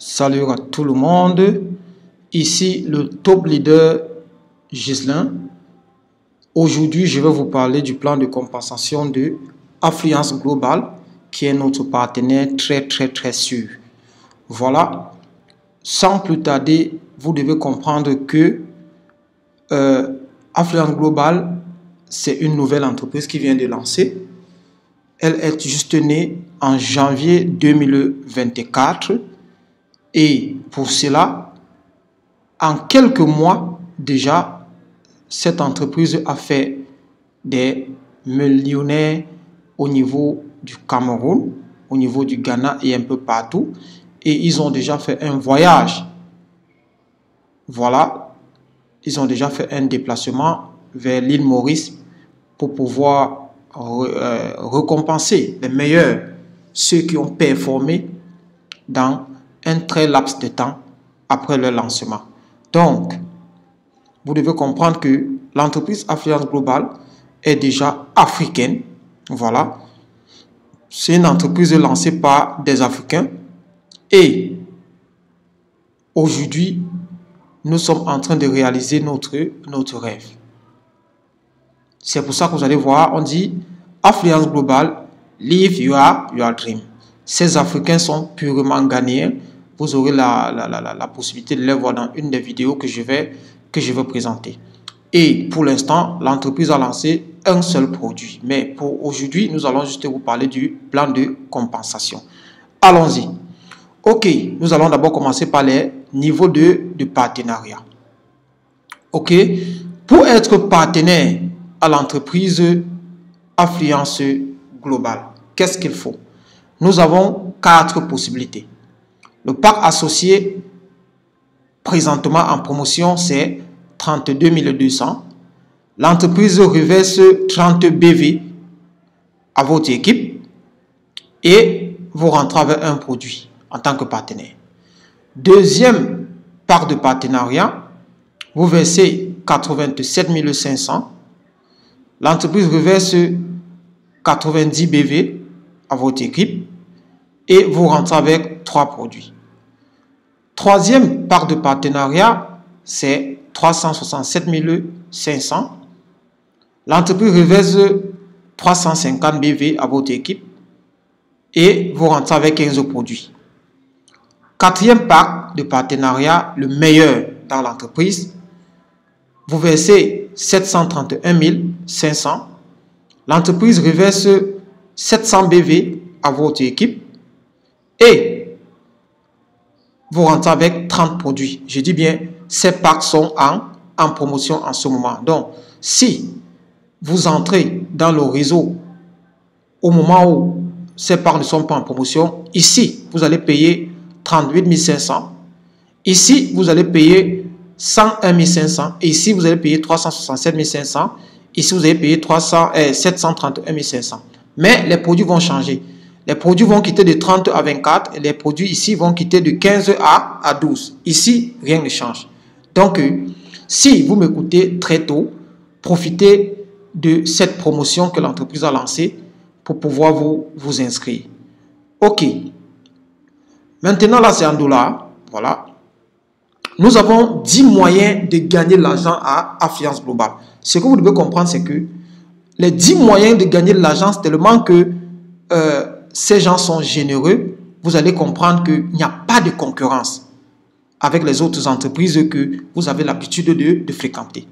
Salut à tout le monde, ici le top leader Ghislain. Aujourd'hui, je vais vous parler du plan de compensation de Affluence Global, qui est notre partenaire très sûr. Voilà, sans plus tarder, vous devez comprendre que Affluence Global, c'est une nouvelle entreprise qui vient de lancer. Elle est juste née en janvier 2024. Et pour cela, en quelques mois déjà, cette entreprise a fait des millionnaires au niveau du Cameroun, au niveau du Ghana et un peu partout. Et ils ont déjà fait un voyage. Voilà, ils ont déjà fait un déplacement vers l'île Maurice pour pouvoir récompenser les meilleurs, ceux qui ont performé dans un très laps de temps après le lancement. Donc, vous devez comprendre que l'entreprise Affluence Global est déjà africaine. Voilà. C'est une entreprise lancée par des Africains. Et aujourd'hui, nous sommes en train de réaliser notre rêve. C'est pour ça que vous allez voir, on dit Affluence Global, live your dream. Ces Africains sont purement gagnants. Vous aurez la possibilité de les voir dans une des vidéos que je vais présenter. Et pour l'instant, l'entreprise a lancé un seul produit. Mais pour aujourd'hui, nous allons juste vous parler du plan de compensation. Allons-y. Ok, nous allons d'abord commencer par les niveaux de partenariat. Ok, pour être partenaire à l'entreprise Affluence Global, qu'est-ce qu'il faut? Nous avons 4 possibilités. Le pack associé présentement en promotion, c'est 32 200. L'entreprise reverse 30 BV à votre équipe et vous rentrez avec un produit en tant que partenaire. Deuxième pack de partenariat, vous versez 87 500. L'entreprise reverse 90 BV à votre équipe et vous rentrez avec 3 produits. Troisième part de partenariat, c'est 367 500. L'entreprise reverse 350 BV à votre équipe et vous rentrez avec 15 produits. Quatrième part de partenariat, le meilleur dans l'entreprise, vous versez 731 500. L'entreprise reverse 700 BV à votre équipe et vous rentrez avec 30 produits. Je dis bien, ces packs sont en promotion en ce moment. Donc, si vous entrez dans le réseau au moment où ces packs ne sont pas en promotion, ici, vous allez payer 38 500. Ici, vous allez payer 101 500. Et ici, vous allez payer 367 500. Ici, vous allez payer 731 500. Mais les produits vont changer. Les produits vont quitter de 30 à 24 et les produits ici vont quitter de 15 à 12. Ici, rien ne change. Donc, si vous m'écoutez très tôt, profitez de cette promotion que l'entreprise a lancée pour pouvoir vous inscrire. Ok. Maintenant, là, c'est en dollars. Voilà. Nous avons 10 moyens de gagner de l'argent à Affluence Global. Ce que vous devez comprendre, c'est que les 10 moyens de gagner de l'argent, c'est tellement que ces gens sont généreux, vous allez comprendre qu'il n'y a pas de concurrence avec les autres entreprises que vous avez l'habitude de fréquenter.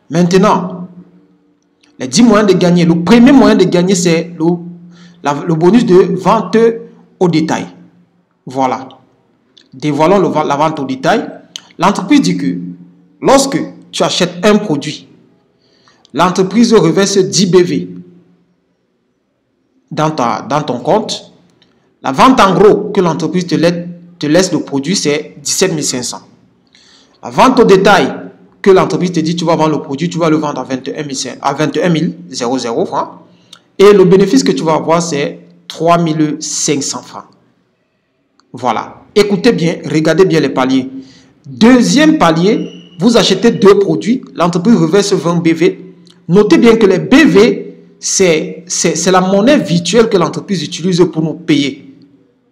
Maintenant, les 10 moyens de gagner. Le premier moyen de gagner, c'est le bonus de vente au détail. Voilà. Dévoilons la vente au détail. L'entreprise dit que lorsque tu achètes un produit, l'entreprise reverse 10 BV dans ton compte. La vente en gros que l'entreprise te laisse le produit, c'est 17 500. La vente au détail que l'entreprise te dit tu vas vendre le produit, tu vas le vendre à 21 000 francs. Et le bénéfice que tu vas avoir, c'est 3 500 francs. Voilà. Écoutez bien, regardez bien les paliers. Deuxième palier, vous achetez 2 produits, l'entreprise reverse 20 BV. Notez bien que les BV, c'est la monnaie virtuelle que l'entreprise utilise pour nous payer.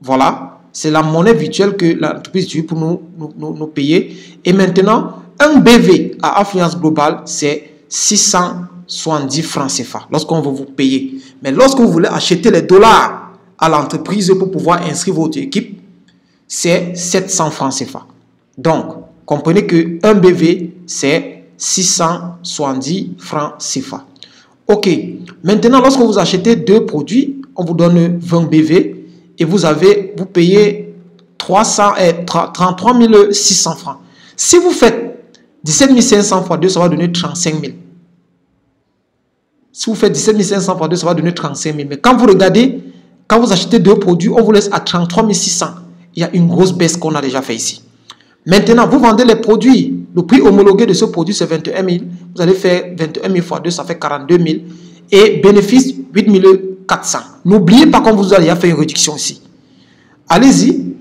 Voilà. C'est la monnaie virtuelle que l'entreprise utilise pour nous payer. Et maintenant, un BV à Affluence Globale, c'est 670 francs CFA lorsqu'on veut vous payer. Mais lorsque vous voulez acheter les dollars à l'entreprise pour pouvoir inscrire votre équipe, c'est 700 francs CFA. Donc, comprenez que un BV, c'est 670 francs CFA. Ok, maintenant, lorsque vous achetez deux produits, on vous donne 20 BV et vous payez 33 600 francs. Si vous faites 17 500 fois 2, ça va donner 35 000. Si vous faites 17 500 fois 2, ça va donner 35 000. Mais quand vous regardez, quand vous achetez deux produits, on vous laisse à 33 600. Il y a une grosse baisse qu'on a déjà fait ici. Maintenant, vous vendez les produits. Le prix homologué de ce produit, c'est 21 000. Vous allez faire 21 000 fois 2, ça fait 42 000. Et bénéfice, 8 400. N'oubliez pas qu'on vous a déjà fait une réduction ici. Allez-y.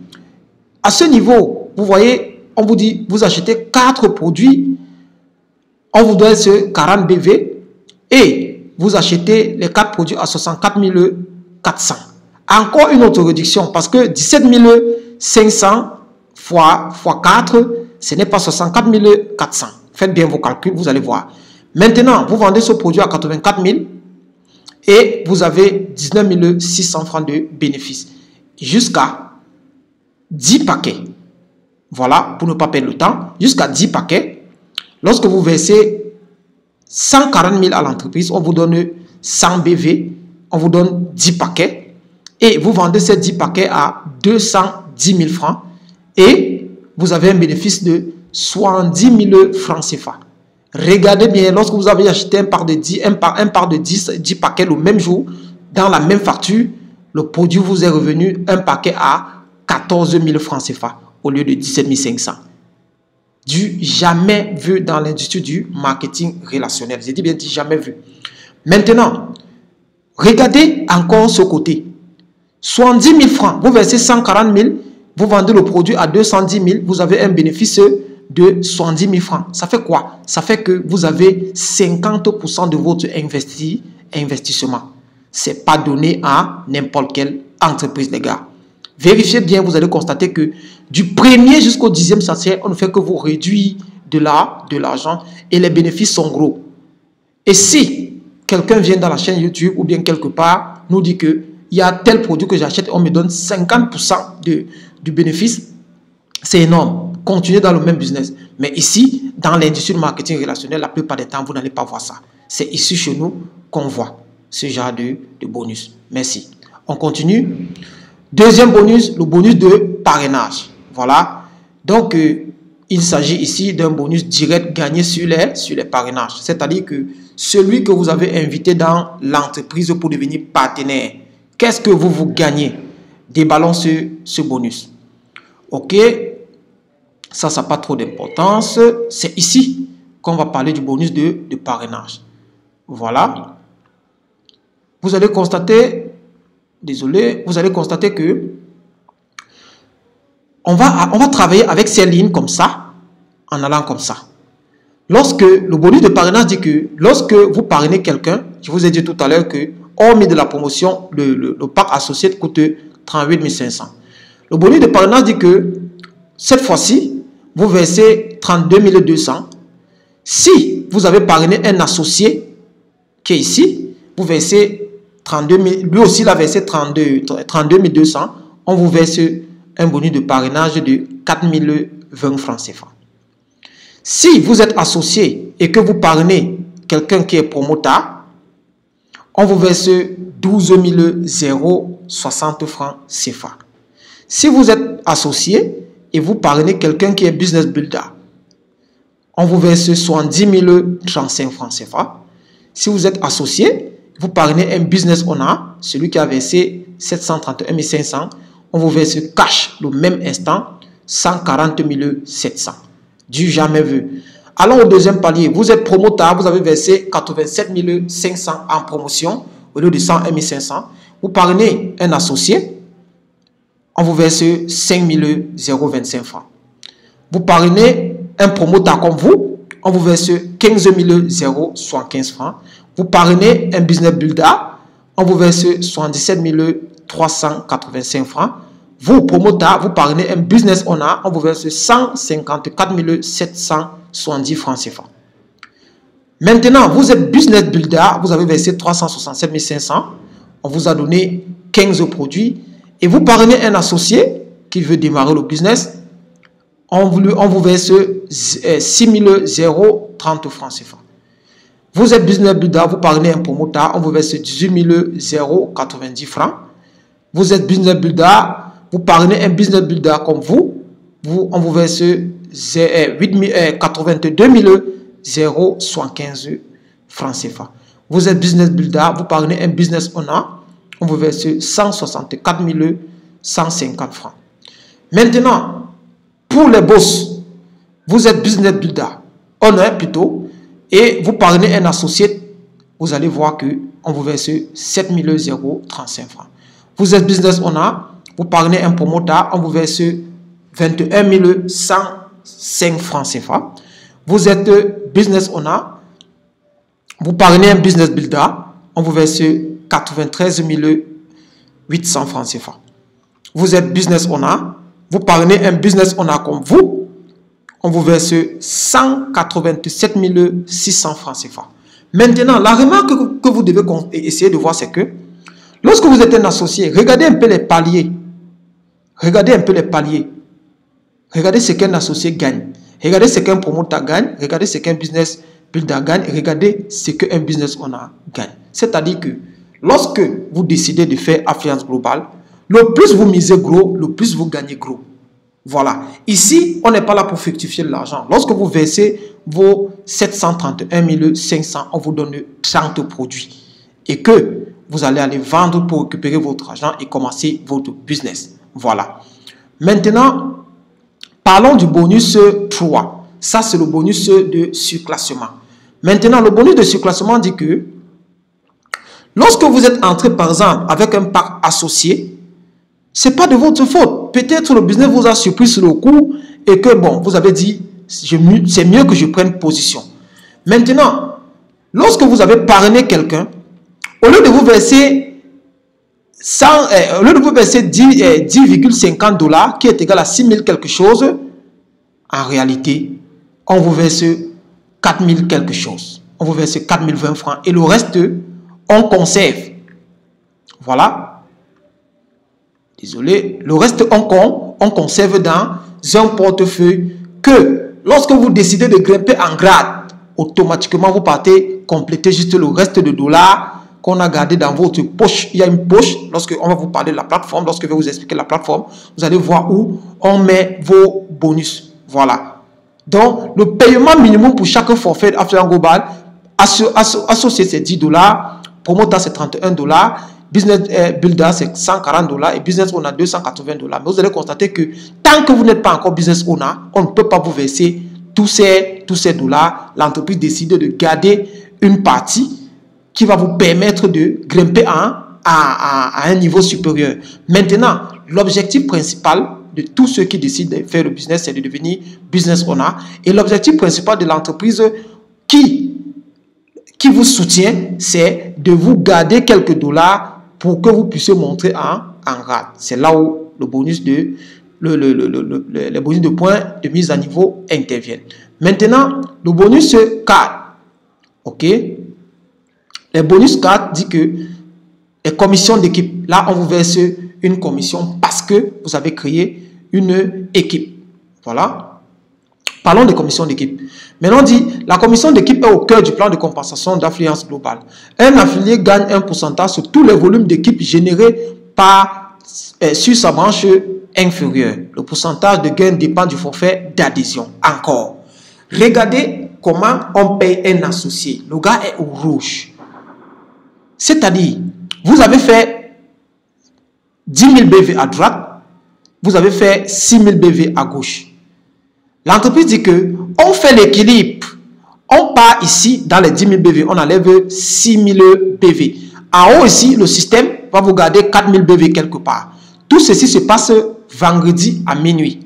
À ce niveau, vous voyez, on vous dit, vous achetez 4 produits. On vous donne ce 40 BV. Et vous achetez les 4 produits à 64 400. Encore une autre réduction parce que 17 500 fois 4, ce n'est pas 64 400. Faites bien vos calculs, vous allez voir. Maintenant, vous vendez ce produit à 84 000 et vous avez 19 600 francs de bénéfice jusqu'à 10 paquets. Voilà, pour ne pas perdre le temps, jusqu'à 10 paquets. Lorsque vous versez 140 000 à l'entreprise, on vous donne 100 BV, on vous donne 10 paquets. Et vous vendez ces 10 paquets à 210 000 francs et vous avez un bénéfice de 70 000 francs CFA. Regardez bien, lorsque vous avez acheté un par de 10 paquets le même jour, dans la même facture, le produit vous est revenu un paquet à 14 000 francs CFA au lieu de 17 500. Du jamais vu dans l'industrie du marketing relationnel. J'ai dit bien, jamais vu. Maintenant, regardez encore ce côté. 70 000 francs, vous versez 140 000, vous vendez le produit à 210 000, vous avez un bénéfice de 70 000 francs. Ça fait quoi? Ça fait que vous avez 50% de votre investissement. Ce n'est pas donné à n'importe quelle entreprise, les gars. Vérifiez bien, vous allez constater que du 1er jusqu'au 10e sachet, on ne fait que vous réduire de l'argent et les bénéfices sont gros. Et si quelqu'un vient dans la chaîne YouTube ou bien quelque part, nous dit que il y a tel produit que j'achète, on me donne 50% du bénéfice. C'est énorme. Continuez dans le même business. Mais ici, dans l'industrie du marketing relationnel, la plupart des temps, vous n'allez pas voir ça. C'est ici chez nous qu'on voit ce genre de bonus. Merci. On continue. Deuxième bonus, le bonus de parrainage. Voilà. Donc, il s'agit ici d'un bonus direct gagné sur les parrainages. C'est-à-dire que celui que vous avez invité dans l'entreprise pour devenir partenaire, qu'est-ce que vous gagnez? Déballons ce bonus. Ok, ça n'a pas trop d'importance. C'est ici qu'on va parler du bonus de parrainage. Voilà. Vous allez constater, vous allez constater que on va travailler avec ces lignes comme ça, en allant comme ça. Lorsque le bonus de parrainage dit que lorsque vous parrainez quelqu'un, je vous ai dit tout à l'heure que hormis de la promotion, le pack associé coûte 38 500. Le bonus de parrainage dit que cette fois-ci, vous versez 32 200. Si vous avez parrainé un associé qui est ici, vous versez 32 000, lui aussi il a versé 32 200. On vous verse un bonus de parrainage de 4 020 francs CFA. Si vous êtes associé et que vous parrainez quelqu'un qui est promoteur, on vous verse 12 060 francs CFA. Si vous êtes associé et vous parrainez quelqu'un qui est business builder, on vous verse 70 035 francs CFA. Si vous êtes associé, vous parrainez un business owner, celui qui a versé 731 500, on vous verse cash le même instant 140 700. Du jamais vu. Allons au deuxième palier. Vous êtes promoteur, vous avez versé 87 500 en promotion au lieu de 101 500. Vous parrainez un associé, on vous verse 5 025 francs. Vous parrainez un promoteur comme vous, on vous verse 15 075 francs. Vous parrainez un business builder, on vous verse 77 385 francs. vous, promoteur, vous parrainez un business owner, on vous verse 154 770 francs CFA. Maintenant, vous êtes business builder, vous avez versé 367 500, on vous a donné 15 produits et vous parrainez un associé qui veut démarrer le business, on vous verse 6 030 francs CFA. Vous êtes business builder, vous parrainez un promoteur, on vous verse 18 090 francs. Vous êtes business builder, vous parrainez un business builder comme vous, on vous verse 82 075 francs CFA. Vous êtes business builder, vous parrainez un business owner, on vous verse 164 150 francs. Maintenant, pour les boss, vous êtes business builder, owner plutôt, et vous parrainez un associé, vous allez voir que on vous verse 7 035 francs. Vous êtes business owner, vous parrainez un promoteur, on vous verse 21 105 francs CFA. Vous êtes business owner, vous parrainez un business builder, on vous verse 93 800 francs CFA. Vous êtes business owner, vous parrainez un business owner comme vous, on vous verse 187 600 francs CFA. Maintenant, la remarque que vous devez essayer de voir, c'est que lorsque vous êtes un associé, regardez un peu les paliers. Regardez un peu les paliers. Regardez ce qu'un associé gagne. Regardez ce qu'un promoteur gagne. Regardez ce qu'un business builder gagne. Regardez ce qu'un business owner gagne. C'est-à-dire que lorsque vous décidez de faire affluence globale, le plus vous misez gros, le plus vous gagnez gros. Voilà. Ici, on n'est pas là pour fructifier de l'argent. Lorsque vous versez vos 731 500, on vous donne 30 produits. Et que vous allez aller vendre pour récupérer votre argent et commencer votre business. Voilà. Maintenant, parlons du bonus 3. Ça, c'est le bonus de surclassement. Maintenant, le bonus de surclassement dit que lorsque vous êtes entré, par exemple, avec un pack associé, ce n'est pas de votre faute. Peut-être le business vous a surpris sur le coup et que, bon, vous avez dit, c'est mieux que je prenne position. Maintenant, lorsque vous avez parrainé quelqu'un, au lieu de vous verser 10,50 $, qui est égal à 6 000 quelque chose, en réalité, on vous verse 4 000 quelque chose. On vous verse 4 020 francs et le reste, on conserve. Voilà. Désolé, le reste, on conserve dans un portefeuille que lorsque vous décidez de grimper en grade, automatiquement, vous partez compléter juste le reste de dollars qu'on a gardé dans votre poche. Il y a une poche, lorsque on va vous parler de la plateforme, lorsque je vais vous expliquer la plateforme, vous allez voir où on met vos bonus. Voilà. Donc, le paiement minimum pour chaque forfait affluent global, associé c'est 10 $, promoteur c'est 31 $, business builder c'est 140 $ et business owner 280 $. Mais vous allez constater que tant que vous n'êtes pas encore business owner, on ne peut pas vous verser tous ces dollars. L'entreprise décide de garder une partie qui va vous permettre de grimper à un niveau supérieur. Maintenant, l'objectif principal de tous ceux qui décident de faire le business, c'est de devenir business owner. Et l'objectif principal de l'entreprise qui vous soutient, c'est de vous garder quelques dollars pour que vous puissiez montrer en grade. C'est là où le bonus les bonus de points de mise à niveau interviennent. Maintenant, le bonus 4. OK? Les bonus 4 dit que les commissions d'équipe. Là, on vous verse une commission parce que vous avez créé une équipe. Voilà. Parlons des commissions d'équipe. Maintenant, on dit la commission d'équipe est au cœur du plan de compensation d'affluence globale. Un affilié gagne un pourcentage sur tous les volumes d'équipe générés sur sa branche inférieure. Le pourcentage de gain dépend du forfait d'adhésion. Encore. Regardez comment on paye un associé. Le gars est au rouge. C'est-à-dire, vous avez fait 10 000 BV à droite, vous avez fait 6 000 BV à gauche. L'entreprise dit que on fait l'équilibre. On part ici dans les 10 000 BV, on enlève 6 000 BV. En haut ici, le système va vous garder 4 000 BV quelque part. Tout ceci se passe vendredi à minuit.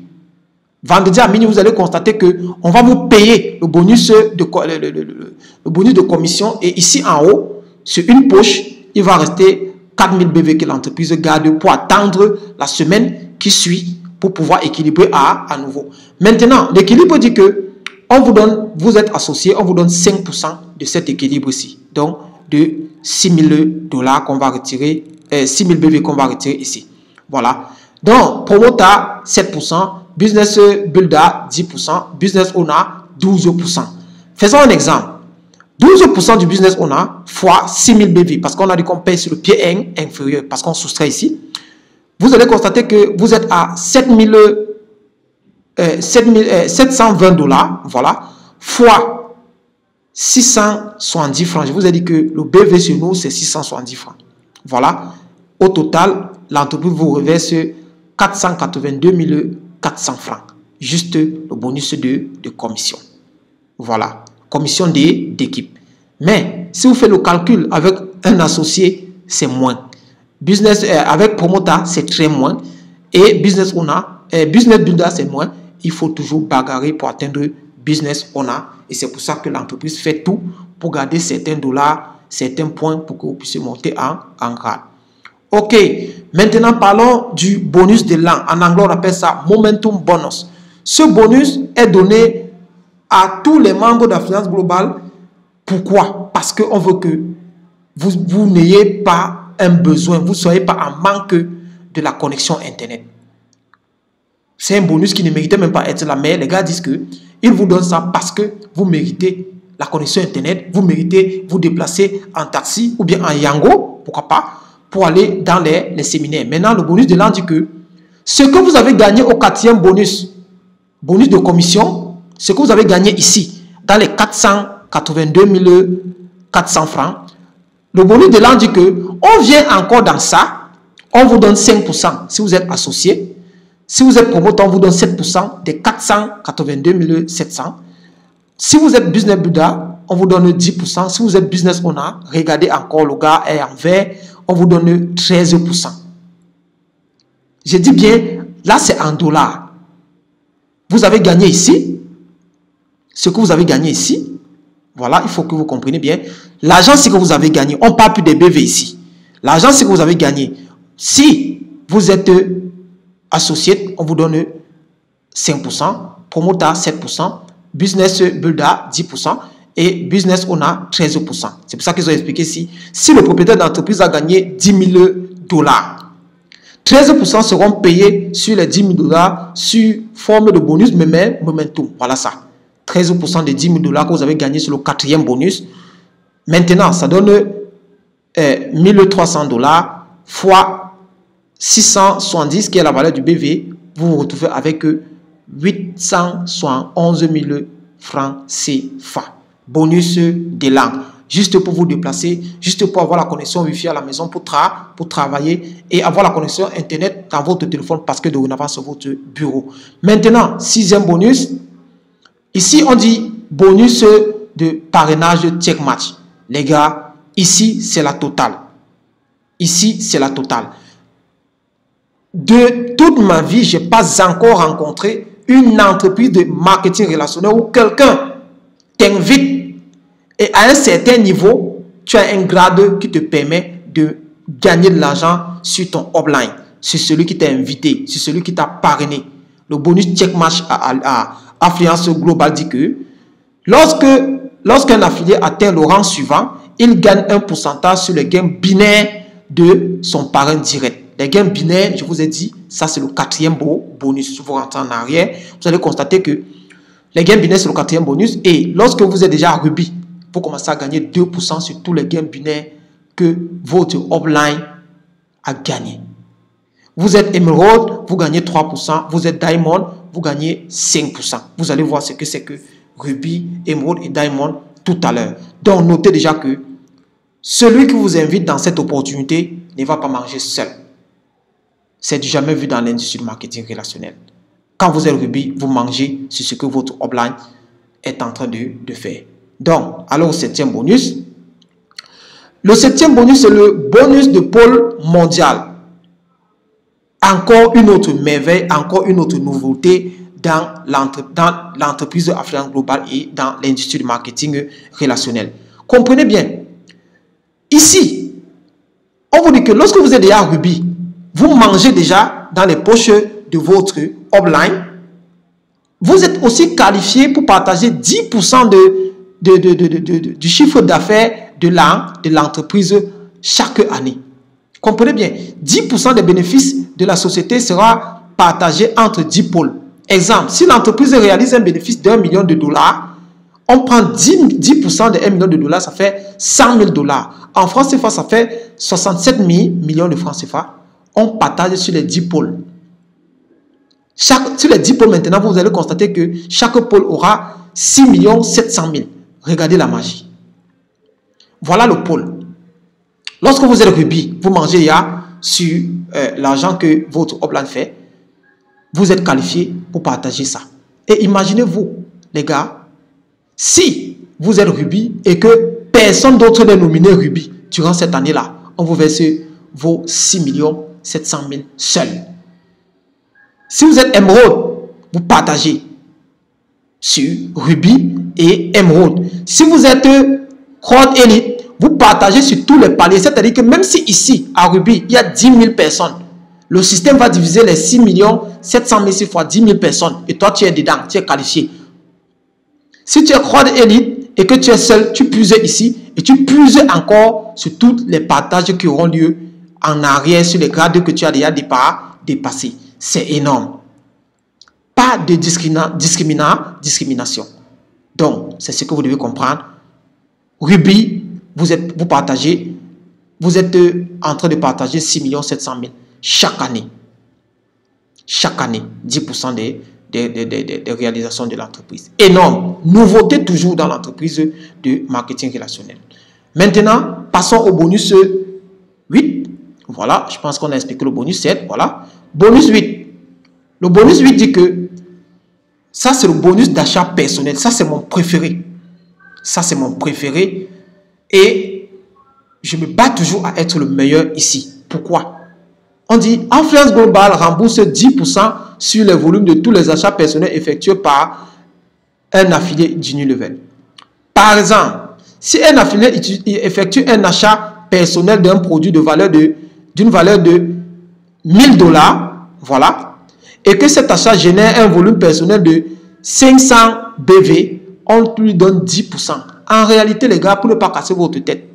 Vendredi à minuit, vous allez constater que on va vous payer le bonus de commission. Et ici en haut, sur une poche, il va rester 4 000 BV que l'entreprise garde pour attendre la semaine qui suit pour pouvoir équilibrer à nouveau. Maintenant, l'équilibre dit que on vous donne, vous êtes associé, on vous donne 5% de cet équilibre-ci. Donc, de 6 000 $ qu'on va retirer, 6 000 BV qu'on va retirer ici. Voilà. Donc, Promota, 7%, Business Builder, 10%, Business Owner, 12%. Faisons un exemple. 12% du Business Owner fois 6 000 BV, parce qu'on a dit qu'on paye sur le pied inférieur, parce qu'on soustrait ici. Vous allez constater que vous êtes à 720 $, voilà, fois 670 francs. Je vous ai dit que le BV sur nous, c'est 670 francs. Voilà. Au total, l'entreprise vous reverse 482 400 francs. Juste le bonus de commission. Voilà. Commission d'équipe. Mais si vous faites le calcul avec un associé, c'est moins. Business avec Promota, c'est très moins. Et Business Owner, Business Builder, c'est moins. Il faut toujours bagarrer pour atteindre Business Owner. Et c'est pour ça que l'entreprise fait tout pour garder certains dollars, certains points pour que vous puissiez monter en grade. Ok, maintenant parlons du bonus de l'an. En anglais, on appelle ça Momentum Bonus. Ce bonus est donné à tous les membres d'Affluence Globale. Pourquoi? Parce qu'on veut que vous n'ayez pas un besoin, vous ne soyez pas en manque de la connexion Internet. C'est un bonus qui ne méritait même pas être là, mais les gars disent qu'ils vous donnent ça parce que vous méritez la connexion Internet, vous méritez vous déplacer en taxi ou bien en Yango, pourquoi pas, pour aller dans les séminaires. Maintenant, le bonus de l'an dit que ce que vous avez gagné au 4e bonus de commission, ce que vous avez gagné ici, dans les 482 400 francs, le bonus de l'an dit que on vient encore dans ça, on vous donne 5% si vous êtes associé. Si vous êtes promoteur, on vous donne 7% des 482 700. Si vous êtes business builder, on vous donne 10%. Si vous êtes business owner, regardez encore, le gars est en vert, on vous donne 13%. Je dis bien, là c'est en dollars. Vous avez gagné ici, ce que vous avez gagné ici, voilà, il faut que vous compreniez bien. L'argent, c'est que vous avez gagné. On ne parle plus des BV ici. L'argent, c'est que vous avez gagné. Si vous êtes associé, on vous donne 5%, promoteur 7%, business builder 10% et business owner 13%. C'est pour ça qu'ils ont expliqué ici. Si le propriétaire d'entreprise a gagné 10 000 $, 13% seront payés sur les 10 000 $ sur forme de bonus, mais même momentum. Voilà ça. 13% des 10 000 $ que vous avez gagné sur le 4e bonus. Maintenant, ça donne 1300 $ fois 670, qui est la valeur du BV. Vous vous retrouvez avec 871 000 francs CFA. Bonus de l'an. Juste pour vous déplacer, juste pour avoir la connexion Wi-Fi à la maison pour travailler et avoir la connexion Internet dans votre téléphone parce que dorénavant sur votre bureau. Maintenant, 6e bonus. Ici, on dit bonus de parrainage check match. Les gars, ici, c'est la totale. Ici, c'est la totale. De toute ma vie, je n'ai pas encore rencontré une entreprise de marketing relationnel où quelqu'un t'invite et à un certain niveau, tu as un grade qui te permet de gagner de l'argent sur ton upline, sur celui qui t'a invité, sur celui qui t'a parrainé. Le bonus check match à Affluence Globale dit que lorsqu'un affilié atteint le rang suivant, il gagne un pourcentage sur les gains binaires de son parrain direct. Les gains binaires, je vous ai dit, ça c'est le 4e bonus. Si vous rentrez en arrière, vous allez constater que les gains binaires c'est le 4e bonus. Et lorsque vous êtes déjà à Ruby, vous commencez à gagner 2% sur tous les gains binaires que votre upline a gagné. Vous êtes Emerald, vous gagnez 3%. Vous êtes Diamond, vous gagnez 5%. Vous allez voir ce que c'est que Ruby, Emerald et Diamond tout à l'heure. Donc, notez déjà que celui qui vous invite dans cette opportunité ne va pas manger seul. C'est jamais vu dans l'industrie du marketing relationnel. Quand vous êtes Ruby, vous mangez sur ce que votre upline est en train de faire. Donc, alors au 7e bonus. Le 7e bonus, c'est le bonus de pôle mondial. Encore une autre merveille, encore une autre nouveauté dans l'entreprise Affluence Globale et dans l'industrie du marketing relationnel. Comprenez bien. Ici, on vous dit que lorsque vous êtes déjà à Ruby, vous mangez déjà dans les poches de votre upline, vous êtes aussi qualifié pour partager 10% du chiffre d'affaires de l'entreprise chaque année. Comprenez bien, 10% des bénéfices de la société sera partagé entre 10 pôles. Exemple, si l'entreprise réalise un bénéfice d'$1 million, on prend 10% de $1 million, ça fait 100 000 $. En francs CFA, ça fait 67 000 millions de francs CFA. On partage sur les 10 pôles. Sur les 10 pôles maintenant, vous allez constater que chaque pôle aura 6 700 000. Regardez la magie. Voilà le pôle. Lorsque vous êtes rubis, vous mangez sur l'argent que votre upline fait, vous êtes qualifié pour partager ça. Et imaginez-vous, les gars, si vous êtes rubis et que personne d'autre n'est nominé rubis durant cette année-là, on vous verse vos 6 700 000 seuls. Si vous êtes émeraude, vous partagez sur rubis et émeraude. Si vous êtes Rod Elite, vous partagez sur tous les paliers. C'est-à-dire que même si ici, à rubis, il y a 10 000 personnes, le système va diviser les 6 700 000 fois 10 000 personnes. Et toi, tu es dedans, tu es qualifié. Si tu es Rod Elite et que tu es seul, tu puises ici et tu puises encore sur tous les partages qui auront lieu en arrière sur les grades que tu as déjà dépassés. C'est énorme. Pas de discrimination. Donc, c'est ce que vous devez comprendre. Rubis, vous partagez, vous êtes en train de partager 6 700 000 chaque année. Chaque année, 10% des réalisations de l'entreprise. Énorme. Nouveauté toujours dans l'entreprise de marketing relationnel. Maintenant, passons au bonus 8. Voilà, je pense qu'on a expliqué le bonus 7. Voilà. Bonus 8. Le bonus 8 dit que ça, c'est le bonus d'achat personnel. Ça, c'est mon préféré. Ça, c'est mon préféré. Et je me bats toujours à être le meilleur ici. Pourquoi? On dit, Affluence Global rembourse 10% sur les volumes de tous les achats personnels effectués par un affilié d'Unilevel. Par exemple, si un affilié effectue un achat personnel d'un produit d'une valeur de $1000, voilà, et que cet achat génère un volume personnel de 500 BV, on lui donne 10%. En réalité, les gars, pour ne pas casser votre tête,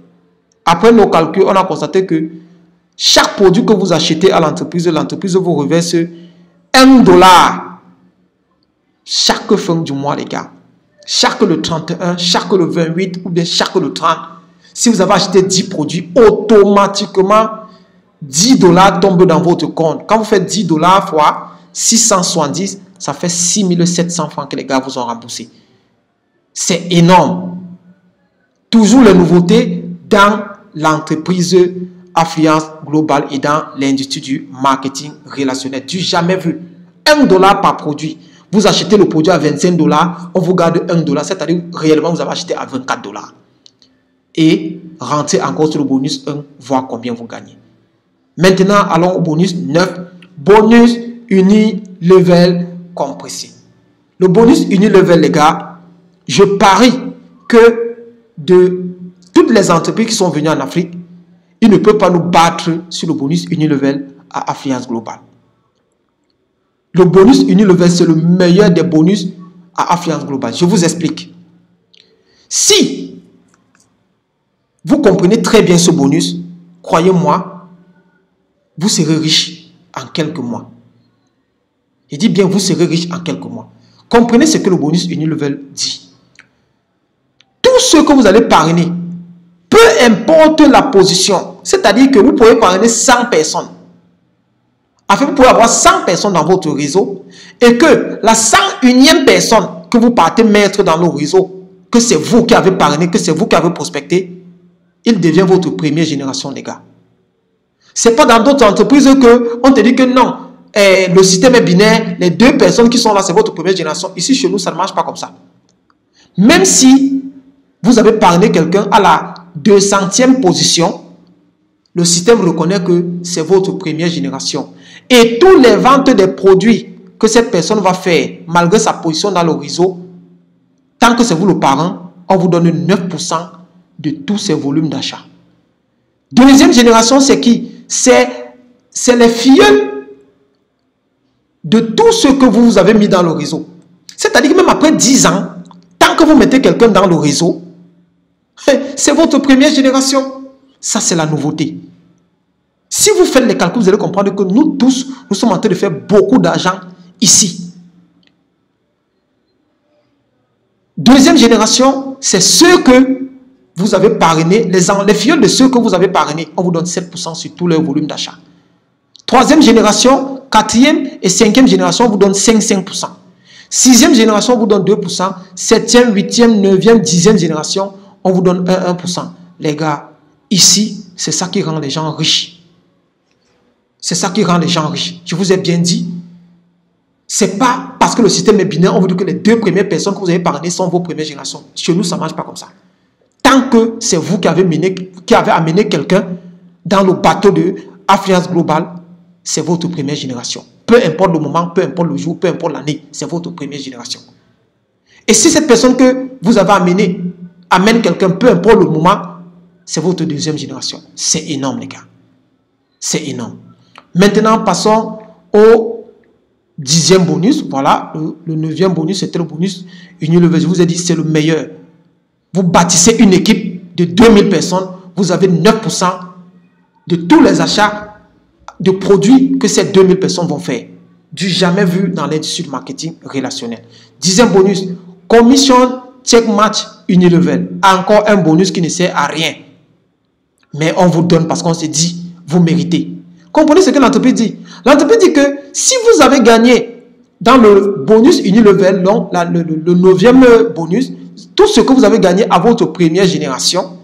après nos calculs, on a constaté que chaque produit que vous achetez à l'entreprise vous reverse $1 chaque fin du mois, les gars. Chaque le 31, chaque le 28 ou bien chaque le 30. Si vous avez acheté 10 produits, automatiquement, $10 tombent dans votre compte. Quand vous faites $10 fois 670, ça fait 6 700 francs que les gars vous ont remboursé. C'est énorme. Toujours les nouveautés dans l'entreprise Affluence Globale et dans l'industrie du marketing relationnel. Du jamais vu. $1 par produit. Vous achetez le produit à $25, on vous garde $1. C'est-à-dire réellement vous avez acheté à $24. Et rentrez encore sur le bonus 1, voir combien vous gagnez. Maintenant, allons au bonus 9. Bonus Unilevel compressé. Le bonus Unilevel, les gars, je parie que de toutes les entreprises qui sont venues en Afrique, ils ne peuvent pas nous battre sur le bonus Unilevel à Affluence Globale. Le bonus Unilevel, c'est le meilleur des bonus à Affluence Globale. Je vous explique. Si vous comprenez très bien ce bonus, croyez-moi, vous serez riche en quelques mois. Je dis bien, vous serez riche en quelques mois. Comprenez ce que le bonus Unilevel dit. Tous ceux que vous allez parrainer, peu importe la position, c'est-à-dire que vous pouvez parrainer 100 personnes. Afin que vous pouvez avoir 100 personnes dans votre réseau et que la 101e personne que vous partez mettre dans le réseau, que c'est vous qui avez parrainé, que c'est vous qui avez prospecté, il devient votre première génération, les gars. Ce n'est pas dans d'autres entreprises qu'on te dit que non, le système est binaire, les 2 personnes qui sont là, c'est votre première génération. Ici, chez nous, ça ne marche pas comme ça. Même si vous avez parrainé quelqu'un à la 200e position, le système reconnaît que c'est votre première génération. Et tous les ventes des produits que cette personne va faire, malgré sa position dans le réseau, tant que c'est vous le parent, on vous donne 9% de tous ces volumes d'achat. Deuxième génération, c'est qui? C'est les filleuls de tout ce que vous avez mis dans le réseau. C'est-à-dire que même après 10 ans, tant que vous mettez quelqu'un dans le réseau, c'est votre première génération. Ça, c'est la nouveauté. Si vous faites les calculs, vous allez comprendre que nous tous, nous sommes en train de faire beaucoup d'argent ici. Deuxième génération, c'est ceux que vous avez parrainés, les filleuls de ceux que vous avez parrainés. On vous donne 7% sur tout leur volume d'achat. Troisième génération, quatrième et cinquième génération, on vous donne 5%. Sixième génération, on vous donne 2%. Septième, huitième, neuvième, dixième génération, on vous donne 1%. Les gars, ici, c'est ça qui rend les gens riches. C'est ça qui rend les gens riches. Je vous ai bien dit, c'est pas parce que le système est binaire, on vous dit que les deux premières personnes que vous avez parrainées sont vos premières générations. Chez nous, ça ne marche pas comme ça. Tant que c'est vous qui avez amené quelqu'un dans le bateau de affluence globale, c'est votre première génération. Peu importe le moment, peu importe le jour, peu importe l'année, c'est votre première génération. Et si cette personne que vous avez amenée amène quelqu'un, peu importe le moment, c'est votre deuxième génération. C'est énorme, les gars. C'est énorme. Maintenant, passons au 10e bonus. Voilà, le 9e bonus, c'était le bonus Unilever. Je vous ai dit, c'est le meilleur. Vous bâtissez une équipe de 2000 personnes, vous avez 9% de tous les achats de produits que ces 2000 personnes vont faire. Du jamais vu dans l'industrie du marketing relationnel. 10e bonus, commission check match Unilever. Encore un bonus qui ne sert à rien. Mais on vous donne parce qu'on se dit, vous méritez. Comprenez ce que l'entreprise dit. L'entreprise dit que si vous avez gagné dans le bonus Unilever, le 9e bonus, tout ce que vous avez gagné à votre première génération,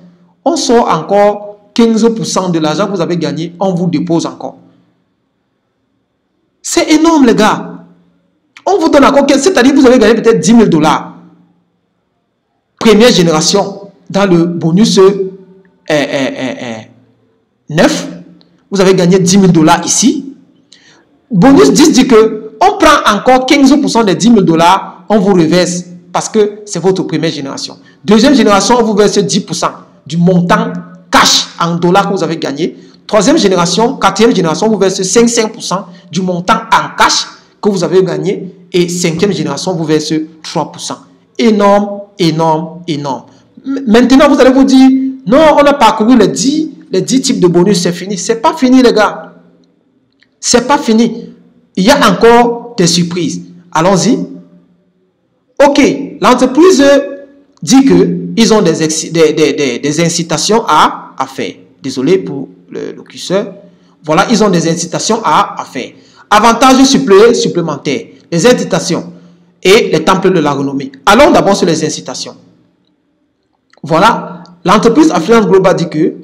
on sort encore 15% de l'argent que vous avez gagné, on vous dépose encore. C'est énorme, les gars. On vous donne encore, c'est-à-dire que vous avez gagné peut-être 10 000 $. Première génération, dans le bonus 9, vous avez gagné 10 000 $ ici. Bonus 10 dit que on prend encore 15% des 10 000 $, on vous reverse parce que c'est votre première génération. Deuxième génération, on vous verse 10% du montant cash en dollars que vous avez gagné. Troisième génération, quatrième génération, on vous verse 5% du montant en cash que vous avez gagné. Et cinquième génération, on vous verse 3%. Énorme, énorme, énorme. Maintenant, vous allez vous dire, non, on a parcouru les 10 types de bonus, c'est fini. C'est pas fini, les gars. C'est pas fini. Il y a encore des surprises. Allons-y. Ok, l'entreprise dit qu'ils ont des incitations à faire. Désolé pour le curseur. Voilà, ils ont des incitations à faire. Avantages supplémentaires, les incitations et les temples de la renommée. Allons d'abord sur les incitations. Voilà, l'entreprise Affluence Global dit que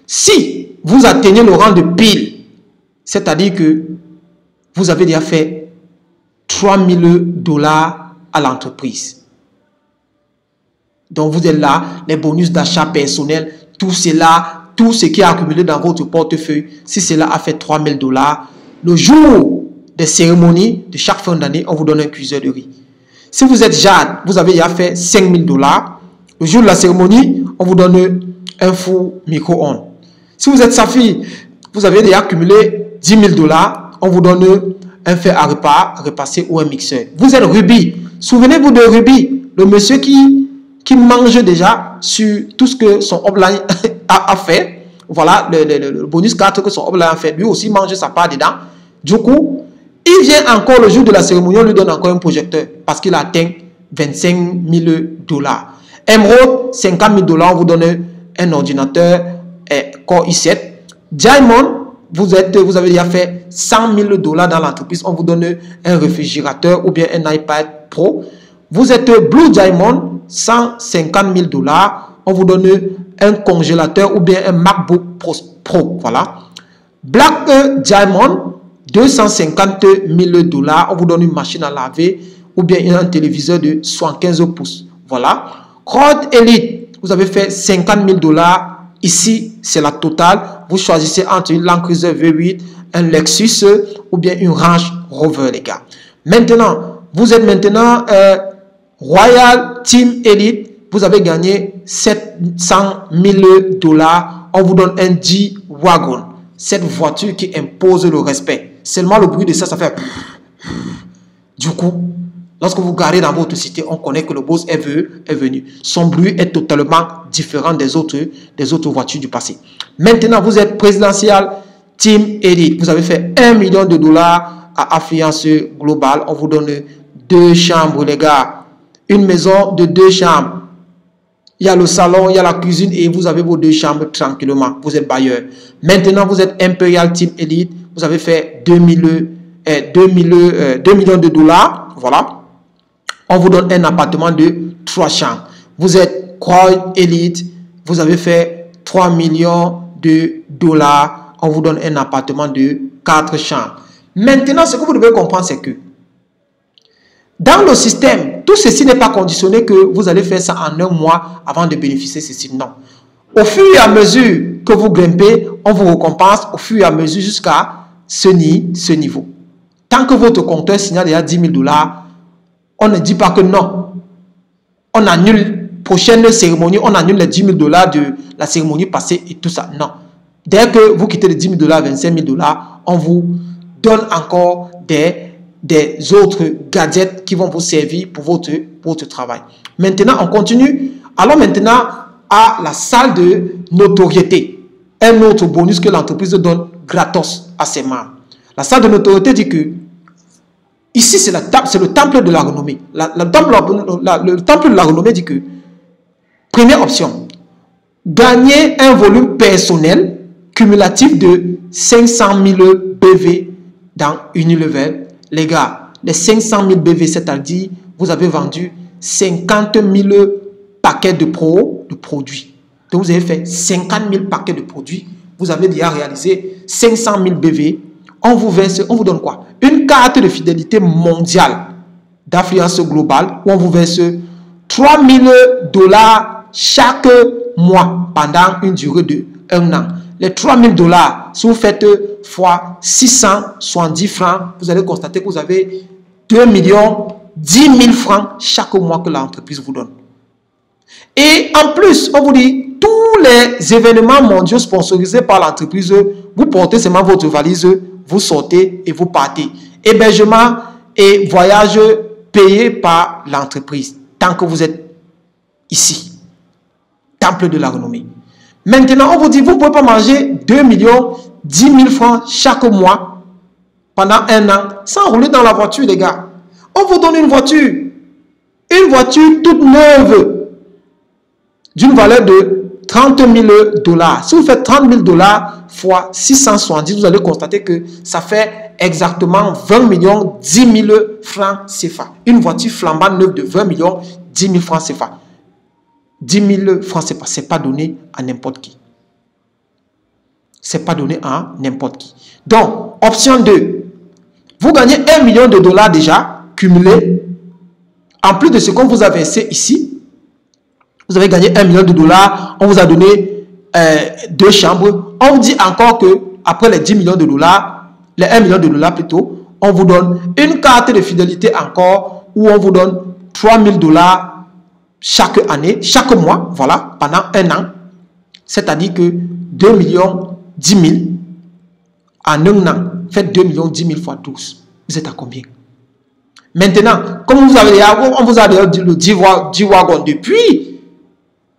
si vous atteignez le rang de pile, c'est-à-dire que vous avez déjà fait 3 000 $ à l'entreprise. Donc vous êtes là, les bonus d'achat personnel, tout cela, tout ce qui est accumulé dans votre portefeuille, si cela a fait 3 000 $, le jour des cérémonies de chaque fin d'année, on vous donne un cuiseur de riz. Si vous êtes Jade, vous avez déjà fait 5 000 $, le jour de la cérémonie, on vous donne un four micro-ondes. Si vous êtes Safi, vous avez déjà accumulé 10 000 $, on vous donne un fer à repas, repasser ou un mixeur. Vous êtes Ruby. Souvenez-vous de Ruby, le monsieur qui mange déjà sur tout ce que son upline a fait. Voilà, le bonus 4 que son upline a fait. Lui aussi mange sa part dedans. Du coup, il vient encore le jour de la cérémonie, on lui donne encore un projecteur parce qu'il a atteint 25 000 $. Emerald, 50 000 $, on vous donne un ordinateur Core i7. Diamond, vous avez déjà fait 100 000 $ dans l'entreprise, on vous donne un réfrigérateur ou bien un iPad Pro. Vous êtes Blue Diamond, 150 000 $, on vous donne un congélateur ou bien un MacBook Pro. Voilà. Black Diamond, 250 000 $, on vous donne une machine à laver ou bien un téléviseur de 75 pouces. Voilà. Rod Elite, vous avez fait 50 000 $. Ici, c'est la totale. Vous choisissez entre une Land Cruiser V8, un Lexus ou bien une Range Rover, les gars. Maintenant, vous êtes maintenant Royal Team Elite. Vous avez gagné 700 000 $. On vous donne un G-Wagon. Cette voiture qui impose le respect. Seulement le bruit de ça, ça fait... Du coup, lorsque vous garez dans votre cité, on connaît que le boss est venu. Son bruit est totalement différent des autres voitures du passé. Maintenant, vous êtes présidentiel, Team Elite. Vous avez fait $1 million à Affluence Global. On vous donne 2 chambres, les gars. Une maison de 2 chambres. Il y a le salon, il y a la cuisine et vous avez vos 2 chambres tranquillement. Vous êtes bailleur. Maintenant, vous êtes Imperial Team Elite. Vous avez fait $2 millions. Voilà. On vous donne un appartement de 3 chambres. Vous êtes Croix Elite. Vous avez fait $3 millions. On vous donne un appartement de 4 chambres. Maintenant, ce que vous devez comprendre, c'est que dans le système, tout ceci n'est pas conditionné que vous allez faire ça en 1 mois avant de bénéficier de ceci. Non. Au fur et à mesure que vous grimpez, on vous récompense au fur et à mesure jusqu'à ce niveau. Tant que votre compteur signale déjà $10 000, on ne dit pas que non. On annule prochaine cérémonie, on annule les $10 000 de la cérémonie passée et tout ça. Non. Dès que vous quittez les $10 000, $25 000, on vous donne encore des autres gadgets qui vont vous servir pour votre travail. Maintenant, on continue. Allons maintenant à la salle de notoriété. Un autre bonus que l'entreprise donne gratos à ses membres. La salle de notoriété dit que ici, c'est le temple de la renommée. Le temple de la renommée dit que première option, gagner un volume personnel cumulatif de 500 000 BV dans Unilever. Les gars, les 500 000 BV, c'est-à-dire vous avez vendu 50 000 paquets de produits. Donc vous avez fait 50 000 paquets de produits. Vous avez déjà réalisé 500 000 BV. On vous donne quoi? Une carte de fidélité mondiale d'Affluence Globale où on vous verse $3 000 chaque mois pendant une durée de 1 an. Les $3 000, si vous faites fois 670 francs, vous allez constater que vous avez 2 10 000 francs chaque mois que l'entreprise vous donne. Et en plus, on vous dit, tous les événements mondiaux sponsorisés par l'entreprise, vous portez seulement votre valise, vous sortez et vous partez. Hébergement et voyage payé par l'entreprise, tant que vous êtes ici. Temple de la renommée. Maintenant, on vous dit, vous ne pouvez pas manger 2 10 000 francs chaque mois pendant 1 an sans rouler dans la voiture, les gars. On vous donne une voiture toute neuve d'une valeur de 30 000 $. Si vous faites 30 000 $ fois 670, vous allez constater que ça fait exactement 20 10 000 francs CFA. Une voiture flambant neuve de 20 10 000 francs CFA. 10 000 francs CFA, ce n'est pas donné à n'importe qui. Ce n'est pas donné à n'importe qui. Donc, option 2. Vous gagnez $1 million déjà cumulé. En plus de ce qu'on vous a versé ici, vous avez gagné $1 million. On vous a donné 2 chambres. On vous dit encore que après les $10 millions, les $1 million plutôt, on vous donne une carte de fidélité encore où on vous donne $3 000 chaque année, chaque mois, voilà, pendant 1 an. C'est-à-dire que 2 10 000 en 1 an, faites 2 10 000 fois 12. Vous êtes à combien? Maintenant, comme on vous a dit le G-Wagon depuis,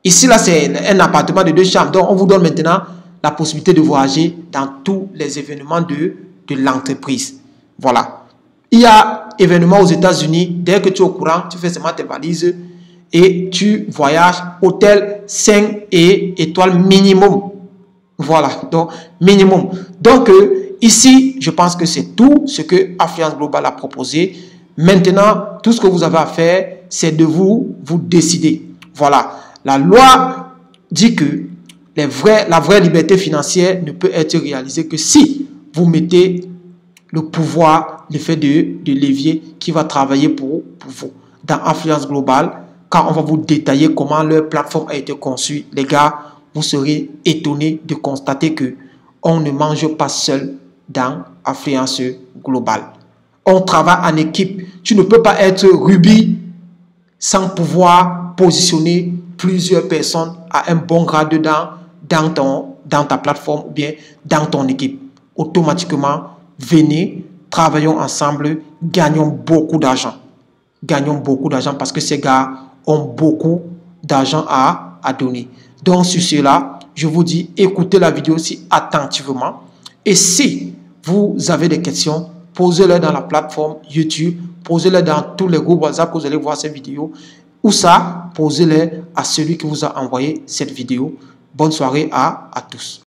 ici là c'est un appartement de 2 chambres, donc on vous donne maintenant la possibilité de voyager dans tous les événements de l'entreprise. Voilà. Il y a événements aux États-Unis, dès que tu es au courant, tu fais seulement tes valises et tu voyages hôtel 5 étoiles minimum. Voilà, donc minimum. Donc ici, je pense que c'est tout ce que Affluence Global a proposé. Maintenant, tout ce que vous avez à faire, c'est de vous décider. Voilà, la loi dit que la vraie liberté financière ne peut être réalisée que si vous mettez le pouvoir, l'effet de levier qui va travailler pour vous. Dans Affluence Global, quand on va vous détailler comment leur plateforme a été conçue, les gars, vous serez étonnés de constater que on ne mange pas seul dans Affluence Global. On travaille en équipe. Tu ne peux pas être Ruby sans pouvoir positionner plusieurs personnes à un bon grade dans ta plateforme ou bien dans ton équipe. Automatiquement, venez travaillons ensemble, gagnons beaucoup d'argent. Gagnons beaucoup d'argent parce que ces gars ont beaucoup d'argent à donner. Donc sur cela, je vous dis, écoutez la vidéo aussi attentivement. Et si vous avez des questions, posez-les dans la plateforme YouTube, posez-les dans tous les groupes WhatsApp que vous allez voir cette vidéo. Ou ça, posez-les à celui qui vous a envoyé cette vidéo. Bonne soirée à tous.